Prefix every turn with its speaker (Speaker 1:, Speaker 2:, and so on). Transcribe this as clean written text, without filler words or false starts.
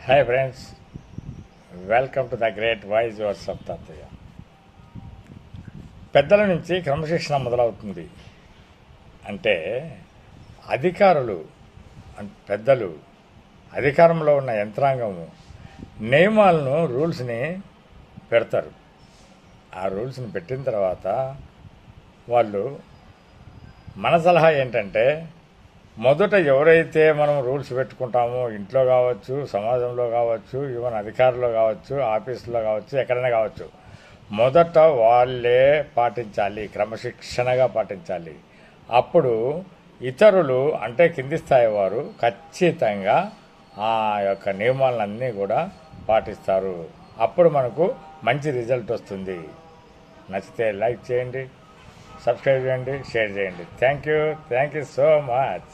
Speaker 1: Hi friends, welcome to the great voice yours of తాతయ్య. పెద్దల నుంచి క్రమశిక్షణ మొదలవుతుంది. అంటే అధికారులు పెద్దలు, అధికారంలో ఉన్న యంత్రాంగము నియమాలను, రూల్స్ని పెడతారు. ఆ రూల్స్ని పెట్టిన తర్వాత వాళ్ళు మన సలహా ఏంటంటే, మొదట ఎవరైతే మనం రూల్స్ పెట్టుకుంటామో, ఇంట్లో కావచ్చు, సమాజంలో కావచ్చు, ఈవెన్ అధికారులు కావచ్చు, ఆఫీసులో కావచ్చు, ఎక్కడైనా కావచ్చు, మొదట వాళ్ళే పాటించాలి, క్రమశిక్షణగా పాటించాలి. అప్పుడు ఇతరులు అంటే కింది స్థాయి వారు ఖచ్చితంగా ఆ యొక్క నియమాలన్నీ కూడా పాటిస్తారు. అప్పుడు మనకు మంచి రిజల్ట్ వస్తుంది. నచ్చితే లైక్ చేయండి, సబ్స్క్రైబ్ చేయండి, షేర్ చేయండి. Thank you so much.